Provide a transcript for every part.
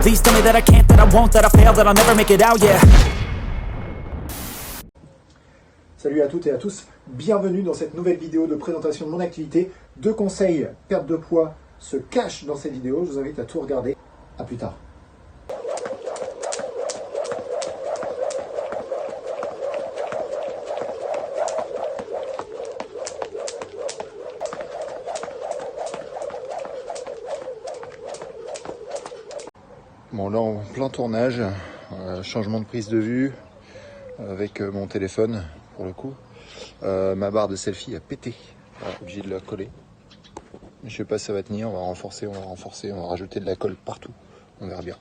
Please tell me that I can't, that I won't, that I fail, that I'll never make it out, yeah. Salut à toutes et à tous, bienvenue dans cette nouvelle vidéo de présentation de mon activité. 2 conseils perte de poids se cachent dans cette vidéo, je vous invite à tout regarder. À plus tard. Bon, là en plein tournage, changement de prise de vue avec mon téléphone pour le coup. Ma barre de selfie a pété, obligé de la coller. Je sais pas si ça va tenir, on va renforcer, on va rajouter de la colle partout, on verra bien.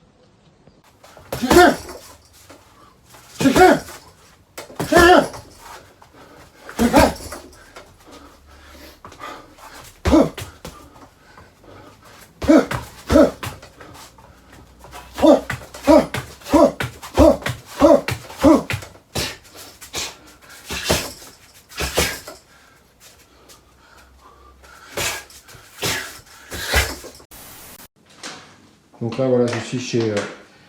Donc là voilà, je suis chez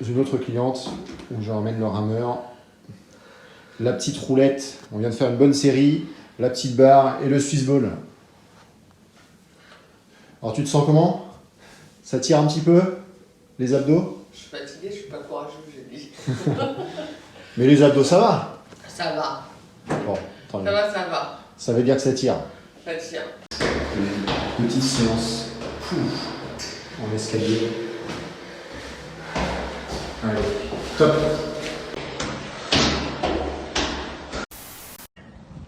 une autre cliente où je ramène le rameur, la petite roulette, on vient de faire une bonne série, la petite barre et le Swiss ball. Alors tu te sens comment? Ça tire un petit peu? Les abdos? Je suis fatigué, je suis pas courageux, j'ai dit. Mais les abdos ça va? Ça va. Bon, tant mieux. Ça va. Ça veut dire que ça tire. Ça tire. Petite séance en escalier. Allez, top.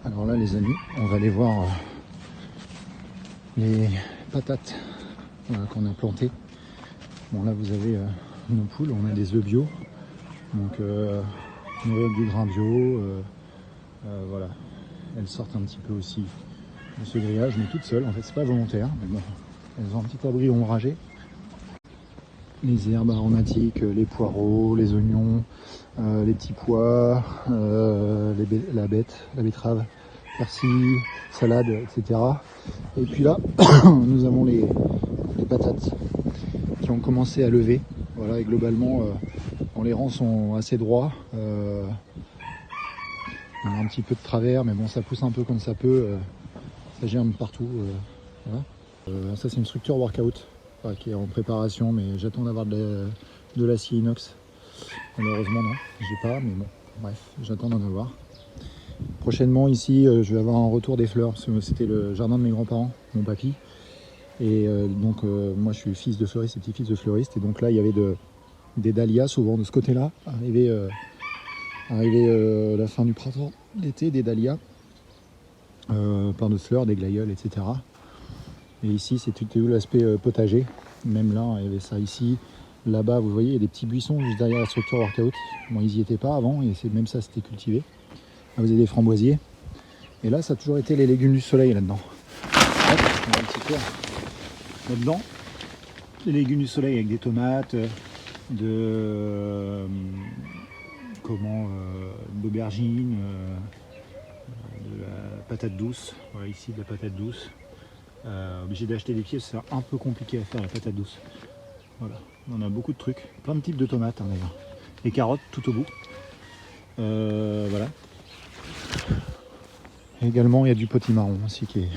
Alors là les amis, on va aller voir les patates qu'on a plantées. Bon là vous avez nos poules, on a des œufs bio, donc nourries avec du grain bio, voilà. Elles sortent un petit peu aussi de ce grillage, mais toutes seules, en fait c'est pas volontaire, mais bon, elles ont un petit abri ombragé. Les herbes aromatiques, les poireaux, les oignons, les petits pois, la betterave, persil, salade, etc. Et puis là, nous avons les patates qui ont commencé à lever. Voilà, et globalement, les rangs sont assez droits. On a un petit peu de travers, mais bon, ça pousse un peu comme ça peut. Ça germe partout. Voilà. Ça, c'est une structure workout qui est en préparation, mais j'attends d'avoir de l'acier inox. Malheureusement non, j'ai pas, mais bon, bref, j'attends d'en avoir. Prochainement ici, je vais avoir un retour des fleurs, parce que c'était le jardin de mes grands-parents, mon papy. Et donc moi je suis fils de fleuriste et petit-fils de fleuriste, et donc là il y avait des dahlias souvent de ce côté-là, arrivé la fin du printemps, l'été, des dahlias, plein de fleurs, des glaïeuls, etc. Et ici, c'était tout l'aspect potager. Même là, il y avait ça ici. Là-bas, vous voyez, il y a des petits buissons juste derrière la structure workout. Bon, ils n'y étaient pas avant, et même ça, c'était cultivé. Là, vous avez des framboisiers. Et là, ça a toujours été les légumes du soleil, là-dedans. Hop, on va un petit peu là-dedans. Les légumes du soleil avec des tomates, d'aubergines, de la patate douce. Voilà, ici, de la patate douce. Obligé d'acheter des pieds, c'est un peu compliqué à faire la patate douce. Voilà, on a beaucoup de trucs, plein de types de tomates d'ailleurs. Les carottes tout au bout. Voilà. Et également il y a du potimarron aussi qui est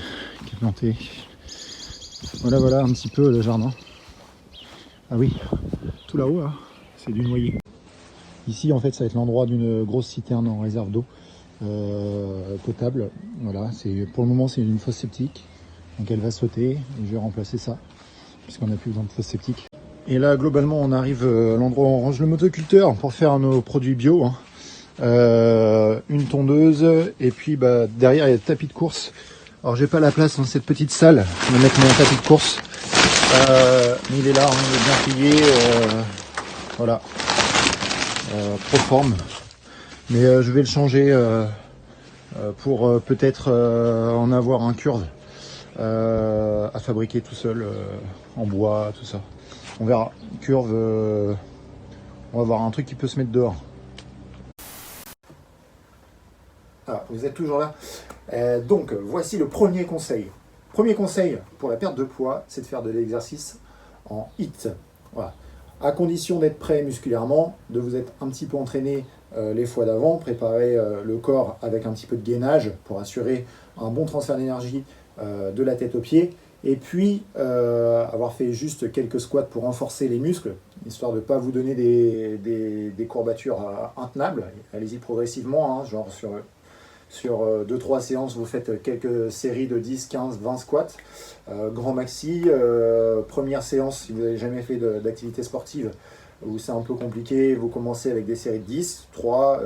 planté. Voilà un petit peu le jardin. Ah oui, tout là-haut là, c'est du noyer. Ici en fait ça va être l'endroit d'une grosse citerne en réserve d'eau potable. Voilà, pour le moment c'est une fosse septique. Donc elle va sauter et je vais remplacer ça puisqu'on n'a plus besoin de fosse septique. Et là globalement on arrive à l'endroit où on range le motoculteur pour faire nos produits bio. Une tondeuse et puis derrière il y a le tapis de course. Alors j'ai pas la place dans cette petite salle de mettre mon tapis de course. Mais il est là, il est bien plié. Voilà. Proforme. Mais je vais le changer pour peut-être en avoir un curve. À fabriquer tout seul en bois, tout ça. On verra. Curve, on va voir un truc qui peut se mettre dehors. Ah, vous êtes toujours là. Donc, voici le premier conseil. Premier conseil pour la perte de poids, c'est de faire de l'exercice en HIIT. Voilà. À condition d'être prêt musculairement, de vous être un petit peu entraîné les fois d'avant, préparer le corps avec un petit peu de gainage pour assurer un bon transfert d'énergie de la tête aux pieds, et puis avoir fait juste quelques squats pour renforcer les muscles, histoire de ne pas vous donner des courbatures intenables. Allez-y progressivement, hein, genre sur 2-3 séances, vous faites quelques séries de 10, 15, 20 squats, grand maxi. Première séance, si vous n'avez jamais fait d'activité sportive, où c'est un peu compliqué, vous commencez avec des séries de 10, 3,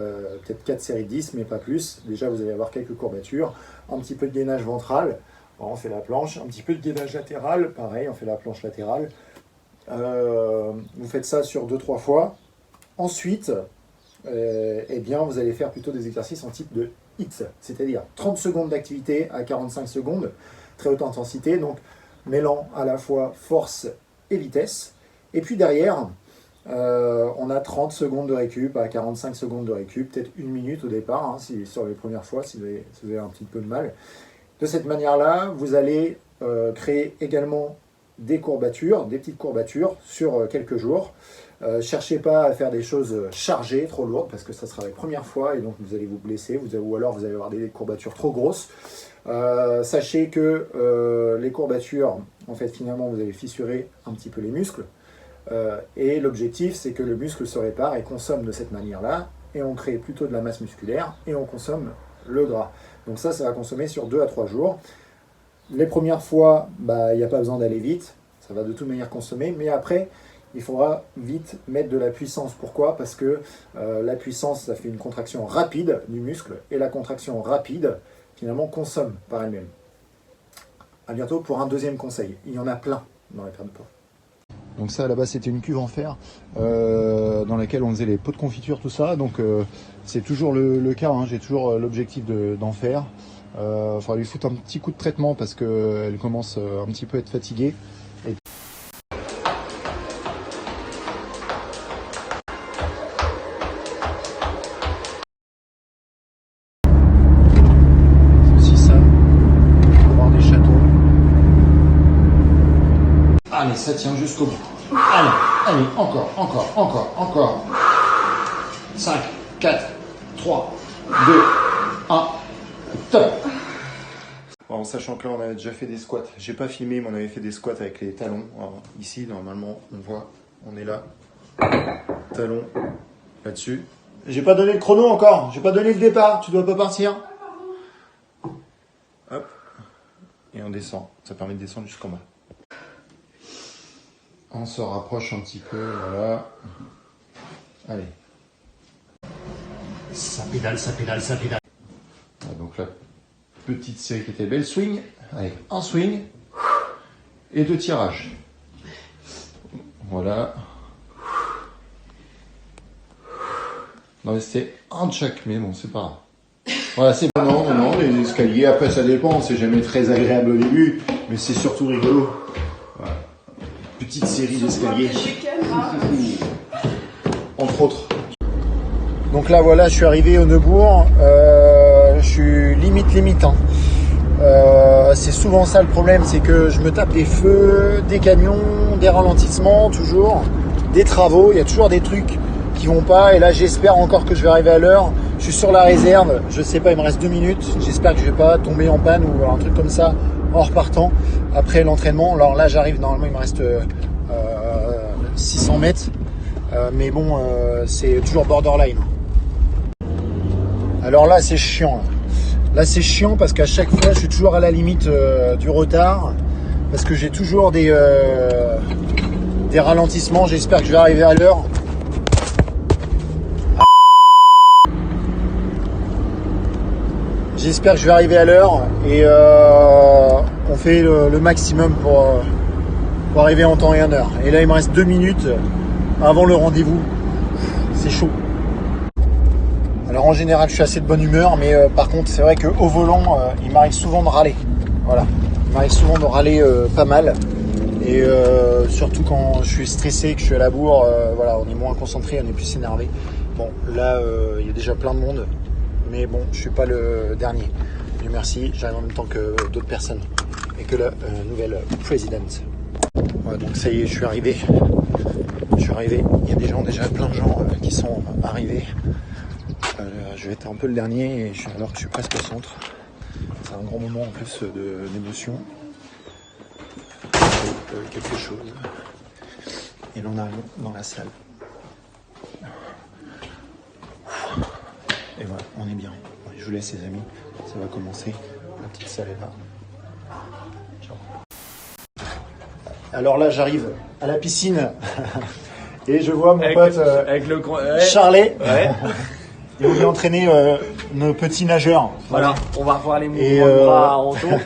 peut-être 4 séries de 10, mais pas plus. Déjà, vous allez avoir quelques courbatures, un petit peu de gainage ventral, on fait la planche, un petit peu de gainage latéral, pareil, on fait la planche latérale. Vous faites ça sur 2-3 fois. Ensuite, eh bien, vous allez faire plutôt des exercices en type de HIIT, c'est-à-dire 30 secondes d'activité à 45 secondes, très haute intensité, donc mêlant à la fois force et vitesse. Et puis derrière, on a 30 secondes de récup à 45 secondes de récup, peut-être 1 minute au départ, hein, sur les premières fois, si vous avez un petit peu de mal. De cette manière-là, vous allez créer également des courbatures, des petites courbatures sur quelques jours. Cherchez pas à faire des choses chargées, trop lourdes, parce que ça sera la première fois et donc vous allez vous blesser, ou alors vous allez avoir des courbatures trop grosses. Sachez que les courbatures, en fait, finalement, vous allez fissurer un petit peu les muscles. Et l'objectif, c'est que le muscle se répare et consomme de cette manière-là, et on crée plutôt de la masse musculaire et on consomme le gras. Donc ça va consommer sur 2 à 3 jours. Les premières fois, il n'y a pas besoin d'aller vite, ça va de toute manière consommer, mais après, il faudra vite mettre de la puissance. Pourquoi? Parce que la puissance, ça fait une contraction rapide du muscle, et la contraction rapide, finalement, consomme par elle-même. À bientôt pour un deuxième conseil. Il y en a plein dans la perte de poids. Donc ça, là-bas, c'était une cuve en fer dans laquelle on faisait les pots de confiture, tout ça. Donc c'est toujours le cas, hein. J'ai toujours l'objectif d'en faire. Il faudra lui foutre un petit coup de traitement parce qu'elle commence un petit peu à être fatiguée. Et... c'est aussi ça, pour avoir des châteaux. Allez, ça tient jusqu'au bout. Allez, encore. 5, 4, 3, 2, 1, top. En sachant que là, on avait déjà fait des squats. J'ai pas filmé, mais on avait fait des squats avec les talons. Alors, ici, normalement, on voit, on est là. Talons, là-dessus. J'ai pas donné le chrono encore. J'ai pas donné le départ. Tu dois pas partir. Hop. Et on descend. Ça permet de descendre jusqu'en bas. On se rapproche un petit peu, voilà. Allez. Ça pédale. Ah, donc la petite série qui était belle, swing. Allez, un swing et 2 tirages. Voilà. Non mais c'était un de chaque, mais bon, c'est pas grave. Voilà, c'est pas... Non, les escaliers, après ça dépend, c'est jamais très agréable au début, mais c'est surtout rigolo. Voilà. Petite série d'escaliers, entre autres. Donc là voilà, je suis arrivé au Neubourg, je suis limite hein. C'est souvent ça le problème, c'est que je me tape des feux, des camions, des ralentissements toujours, des travaux, il y a toujours des trucs qui vont pas, et là j'espère encore que je vais arriver à l'heure. Je suis sur la réserve, je sais pas, il me reste 2 minutes, j'espère que je vais pas tomber en panne ou un truc comme ça en repartant après l'entraînement. Alors là j'arrive, normalement il me reste 600 mètres, mais bon, c'est toujours borderline. Alors là c'est chiant. Là c'est chiant parce qu'à chaque fois je suis toujours à la limite du retard, parce que j'ai toujours des ralentissements. J'espère que je vais arriver à l'heure. J'espère que je vais arriver à l'heure et on fait le maximum pour arriver en temps et en heure. Et là il me reste 2 minutes avant le rendez-vous. C'est chaud. Alors en général je suis assez de bonne humeur, mais par contre c'est vrai qu'au volant il m'arrive souvent de râler. Voilà, il m'arrive souvent de râler pas mal. Et surtout quand je suis stressé, que je suis à la bourre, voilà, on est moins concentré, on est plus énervé. Bon, là il y a déjà plein de monde, mais bon, je suis pas le dernier. Dieu merci, j'arrive en même temps que d'autres personnes et que la nouvelle présidente. Voilà, donc ça y est, je suis arrivé suis arrivé. Il y a des gens, déjà plein de gens qui sont arrivés. Je vais être un peu le dernier alors que je suis presque au centre. C'est un grand moment en plus d'émotion. Quelque chose. Et là on arrive dans la salle. Et voilà, on est bien. Je vous laisse les amis, ça va commencer. La petite salle est là. Ciao. Alors là j'arrive à la piscine et je vois mon pote Charlet. Ouais. Et on vient entraîner nos petits nageurs. Voilà, on va revoir les mouvements Et, de bras en tour.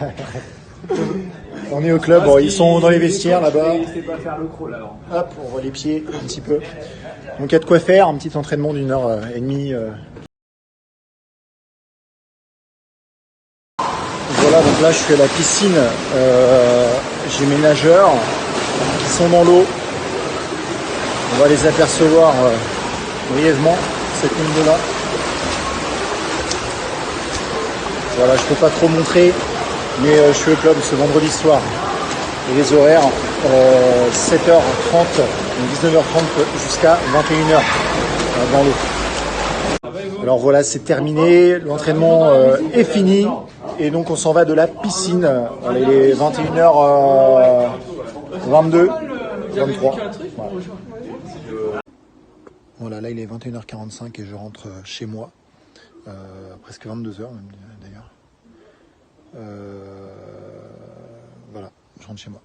On est au club, bon, ils sont dans les vestiaires là-bas. Il sait pas faire le crawl alors. Hop, on voit les pieds un petit peu. Donc il y a de quoi faire, un petit entraînement d'1h30. Voilà, donc là je suis à la piscine. J'ai mes nageurs qui sont dans l'eau. On va les apercevoir brièvement, cette ligne-là. Voilà, je peux pas trop montrer, mais je suis au club ce vendredi soir. Et les horaires, 7h30, donc 19h30 jusqu'à 21h dans l'eau. Alors voilà, c'est terminé, l'entraînement est fini. Et donc on s'en va de la piscine. Voilà, il est 21h22, 23. Voilà, là il est 21h45 et je rentre chez moi. Presque 22h même d'ailleurs. Voilà, je rentre chez moi.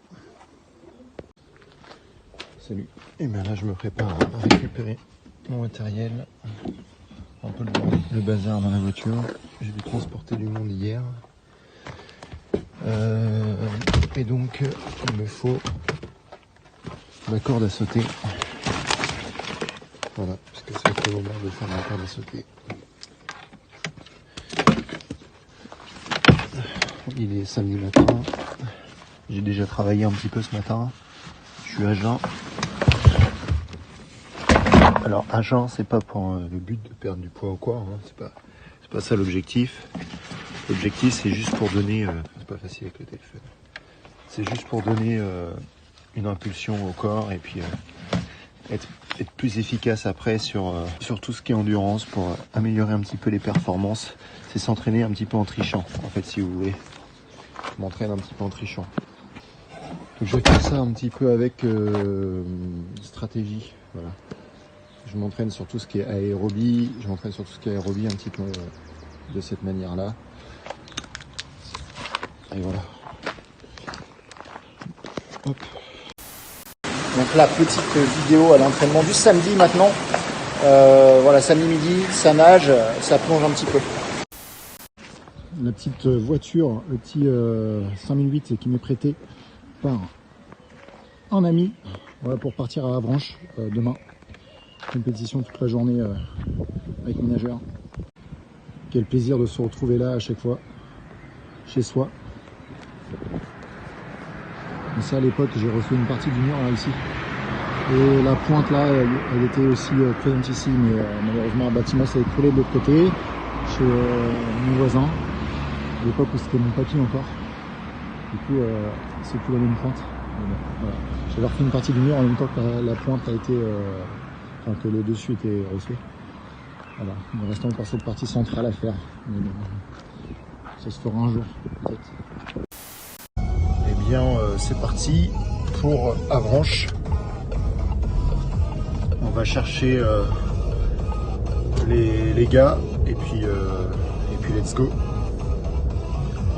Salut. Et bien là je me prépare à récupérer mon matériel. Un peu le bazar dans la voiture. J'ai dû transporter du monde hier. Et donc il me faut la corde à sauter. Voilà, parce que c'est le moment de faire la corde à sauter. Il est samedi matin. J'ai déjà travaillé un petit peu ce matin. Je suis à jeun. Alors à jeun, c'est pas pour le but de perdre du poids ou quoi, hein. C'est pas ça l'objectif. L'objectif c'est juste pour donner, c'est pas facile avec le téléphone. C'est juste pour donner une impulsion au corps et puis être plus efficace après sur tout ce qui est endurance pour améliorer un petit peu les performances. C'est s'entraîner un petit peu en trichant, en fait, si vous voulez. Je m'entraîne un petit peu en trichant. Donc je vais faire ça un petit peu avec stratégie. Voilà. Je m'entraîne sur tout ce qui est aérobie. Je m'entraîne sur tout ce qui est aérobie un petit peu de cette manière-là. Et voilà. Hop. Donc la petite vidéo à l'entraînement du samedi maintenant. Voilà, samedi midi, ça nage, ça plonge un petit peu. La petite voiture, le petit 5008 qui m'est prêté par un ami, voilà, pour partir à Avranches demain. Compétition toute la journée avec mes nageurs. Quel plaisir de se retrouver là à chaque fois, chez soi. Et ça à l'époque j'ai refait une partie du mur là ici. Et la pointe là, elle était aussi présente ici, mais malheureusement un bâtiment s'est écroulé de l'autre côté, chez mon voisin, à l'époque où c'était mon papy encore. Du coup c'est plus la même pointe. Bon, voilà. J'avais refait une partie du mur en même temps que la pointe a été, enfin que le dessus était refait. Voilà, il me reste encore cette partie centrale à faire, mais bon, ça se fera un jour peut-être. Eh bien c'est parti pour Avranches. On va chercher les gars et puis let's go.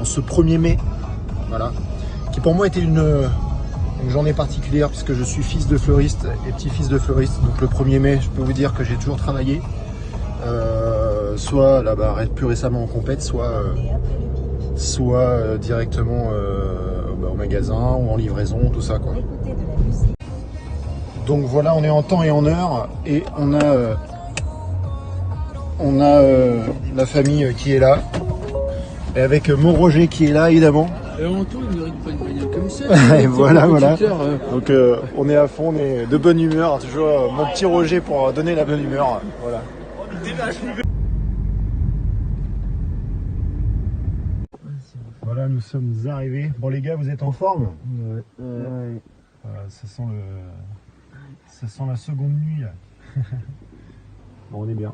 En ce 1er mai, voilà, qui pour moi était une journée particulière puisque je suis fils de fleuriste et petit-fils de fleuriste. Donc le 1er mai, je peux vous dire que j'ai toujours travaillé, soit là-bas plus récemment en compète, soit directement au magasin ou en livraison, tout ça quoi. Donc voilà, on est en temps et en heure et on a la famille qui est là et avec mon Roger qui est là évidemment. Et Anto, il ne mérite pas une bagnole comme ça. Et voilà. Donc on est à fond, on est de bonne humeur, toujours mon petit Roger pour donner la bonne humeur. Voilà. Voilà, nous sommes arrivés. Bon les gars, vous êtes en forme? Ouais. Voilà, ça sent Ça sent la seconde nuit là. Bon, on est bien.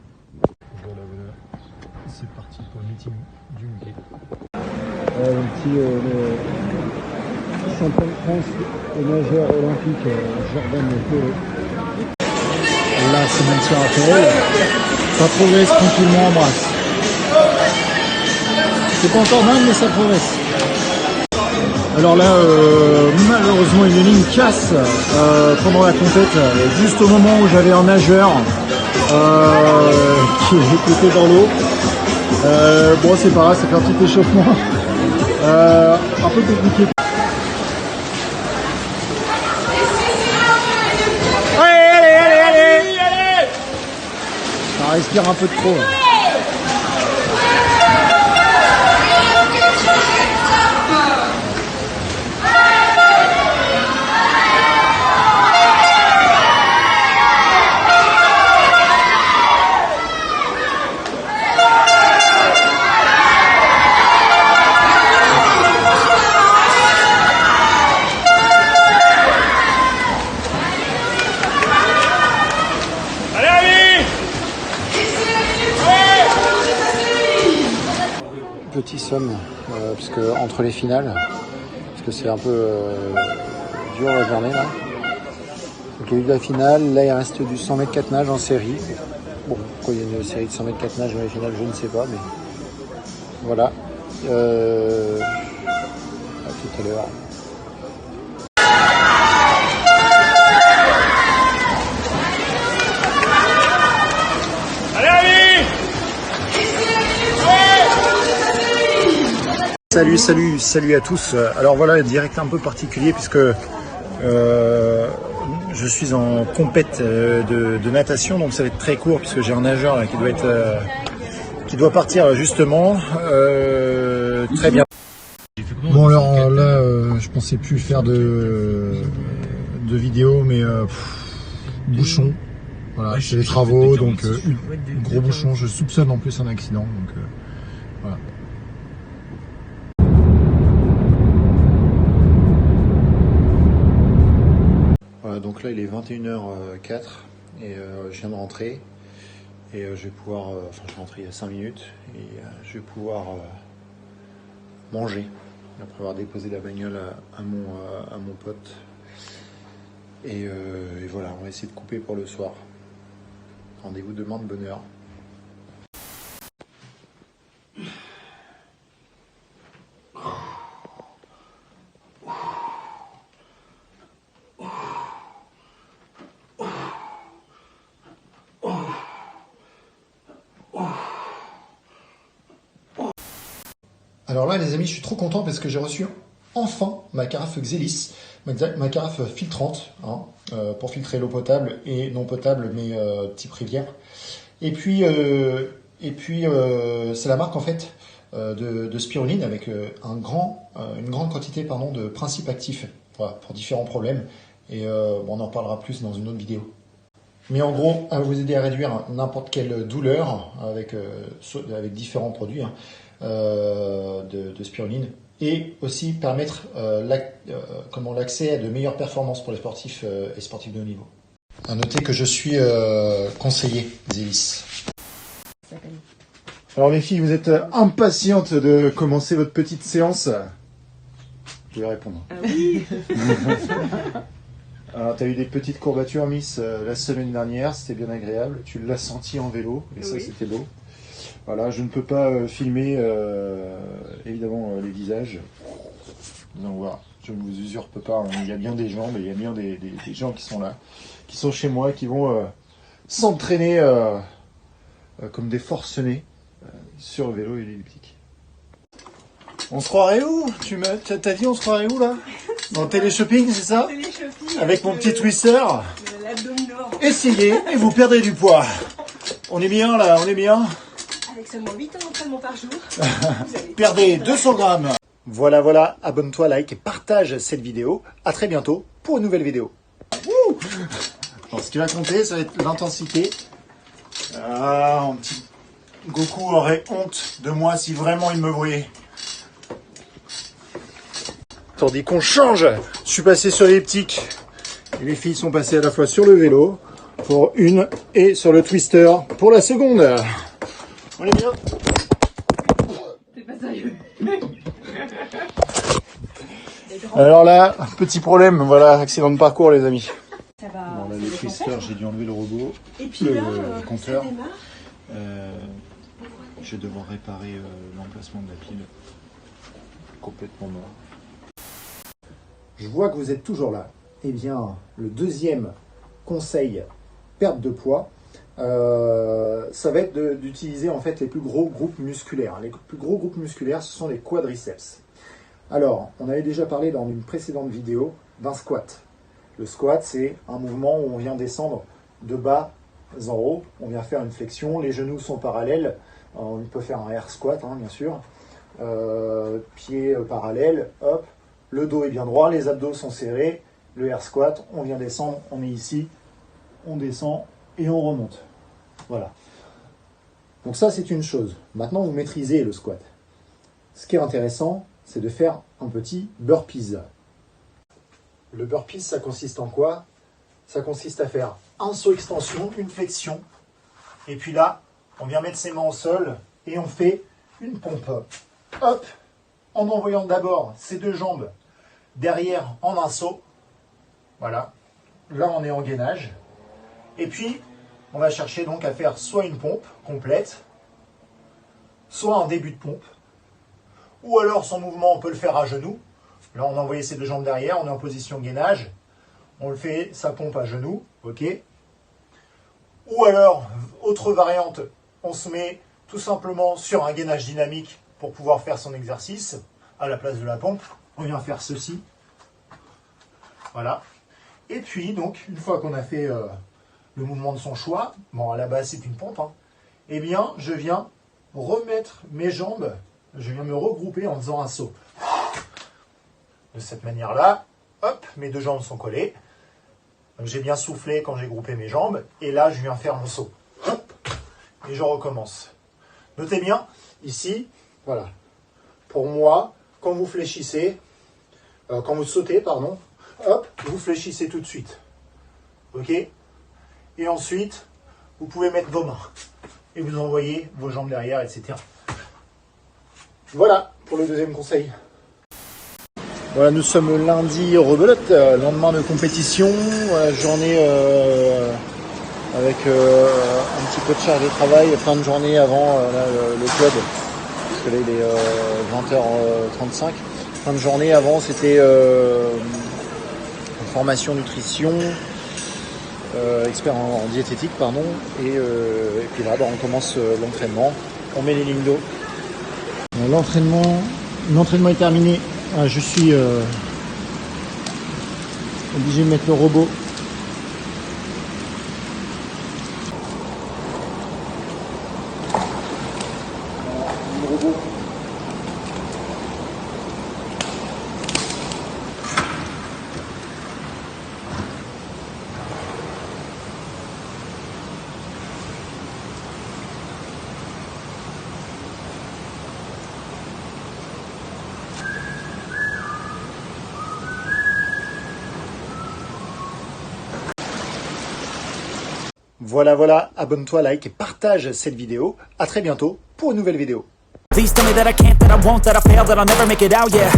Voilà, voilà. C'est parti pour le meeting du week-end. Le champion de France et nageur olympique Jordan Polo. Là, c'est maintien à Pérol. Ça progresse tranquillement en brasse. C'est pas encore dingue, mais ça progresse. Alors là, malheureusement, une ligne casse pendant la compète, juste au moment où j'avais un nageur qui était dans l'eau. Bon, c'est pas grave, ça fait un petit échauffement. Un peu compliqué. Allez! Ça respire un peu de trop. Petit somme, parce que entre les finales, parce que c'est un peu dur la journée là. Donc il y a eu de la finale, là il reste du 100 mètres 4 nages en série. Bon, pourquoi il y a une série de 100 mètres 4 nages dans les finales, je ne sais pas, mais voilà. À tout à l'heure. Salut à tous. Alors voilà, direct un peu particulier puisque je suis en compète de natation, donc ça va être très court puisque j'ai un nageur là, qui doit partir justement très bien. Bon alors là, je pensais plus faire de vidéo, mais bouchon. Voilà, c'est les travaux, donc gros bouchon. Je soupçonne en plus un accident, donc voilà. Donc là il est 21h04 et je viens de rentrer et je vais pouvoir, enfin je suis rentré il y a 5 minutes et je vais pouvoir manger après avoir déposé la bagnole à mon pote et voilà, on va essayer de couper pour le soir. Rendez-vous demain de bonne heure. Alors là les amis, je suis trop content parce que j'ai reçu enfin ma carafe Xelis, ma carafe filtrante, hein, pour filtrer l'eau potable et non potable, mais type rivière. Et puis c'est la marque en fait de spiruline avec une grande quantité de principes actifs, voilà, pour différents problèmes. Et bon, on en parlera plus dans une autre vidéo. Mais en gros, elle va vous aider à réduire n'importe quelle douleur avec différents produits, hein, de spiruline, et aussi permettre l'accès à de meilleures performances pour les sportifs et sportifs de haut niveau. À noter que je suis conseiller Xelis. Alors les filles, vous êtes impatientes de commencer votre petite séance? Je vais répondre. Oui. Alors, tu as eu des petites courbatures, Miss, la semaine dernière, c'était bien agréable. Tu l'as senti en vélo, et ça, c'était beau. Voilà, je ne peux pas filmer, évidemment, les visages. Donc voilà, je ne vous usurpe pas. Hein. Il y a bien des gens, mais il y a bien des gens qui sont là, qui sont chez moi, qui vont s'entraîner comme des forcenés sur le vélo et l'elliptique. On se croirait où? T'as dit on se croirait où là? Dans le télé-shopping, c'est ça? Télé-shopping. Avec mon petit twister. L'abdominor. Essayez et vous perdrez du poids. On est bien là, on est bien. Avec seulement 8 ans d'entraînement par jour. Perdez 200 grammes. Voilà, abonne-toi, like et partage cette vidéo. À très bientôt pour une nouvelle vidéo. Wouh! Alors, ce qui va compter, ça va être l'intensité. Mon petit Goku aurait honte de moi si vraiment il me voyait. Tandis qu'on change, je suis passé sur l'elliptique Et les filles sont passées à la fois sur le vélo pour une et sur le twister pour la seconde. On est bien. T'es pas sérieux. Alors là, petit problème, voilà, accident de parcours les amis. Ça va. Bon, là, le twister, j'ai dû enlever le robot, Et puis le là, compteur. ça démarre. Je vais devoir réparer l'emplacement de la pile. Complètement mort. Je vois que vous êtes toujours là. Eh bien, le deuxième conseil, perte de poids, ça va être d'utiliser en fait les plus gros groupes musculaires. Les plus gros groupes musculaires, ce sont les quadriceps. Alors, on avait déjà parlé dans une précédente vidéo d'un squat. Le squat, c'est un mouvement où on vient descendre de bas en haut. On vient faire une flexion, les genoux sont parallèles. On peut faire un air squat, hein, bien sûr. Pieds parallèles, hop. Le dos est bien droit, les abdos sont serrés. Le air squat, on vient descendre, on est ici. On descend et on remonte. Voilà. Donc ça, c'est une chose. Maintenant, vous maîtrisez le squat. Ce qui est intéressant, c'est de faire un petit burpees. Le burpees, ça consiste en quoi? Ça consiste à faire un saut extension, une flexion, et puis là, on vient mettre ses mains au sol et on fait une pompe. Hop, en envoyant d'abord ses deux jambes derrière en un saut. Voilà, là on est en gainage. Et puis, on va chercher donc à faire soit une pompe complète, soit un début de pompe, ou alors son mouvement, on peut le faire à genoux. Là, on a envoyé ses deux jambes derrière, on est en position gainage. On le fait, sa pompe à genoux, ok. Ou alors, autre variante, on se met tout simplement sur un gainage dynamique pour pouvoir faire son exercice. À la place de la pompe, on vient faire ceci. Voilà. Et puis, donc, une fois qu'on a fait le mouvement de son choix, bon, à la base, c'est une pompe, hein, eh bien, je viens remettre mes jambes, je viens me regrouper en faisant un saut. De cette manière-là, hop, mes deux jambes sont collées. Donc j'ai bien soufflé quand j'ai groupé mes jambes. Et là, je viens faire mon saut. Hop, et je recommence. Notez bien, ici, voilà. Pour moi, quand vous fléchissez, quand vous sautez, pardon, hop, vous fléchissez tout de suite. Ok? Et ensuite, vous pouvez mettre vos mains. Et vous envoyez vos jambes derrière, etc. Voilà pour le deuxième conseil. Voilà, nous sommes lundi rebelote, lendemain de compétition, journée avec un petit peu de charge de travail, fin de journée avant le club, parce que là il est 20h35, fin de journée avant c'était formation nutrition, expert en diététique pardon, et puis là on commence l'entraînement, on met les lignes d'eau. L'entraînement est terminé. Je suis obligé de mettre le robot. Voilà, abonne-toi, like et partage cette vidéo. À très bientôt pour une nouvelle vidéo. Please tell me that I can't, that I won't, that I fail, that I'll never make it out, yeah.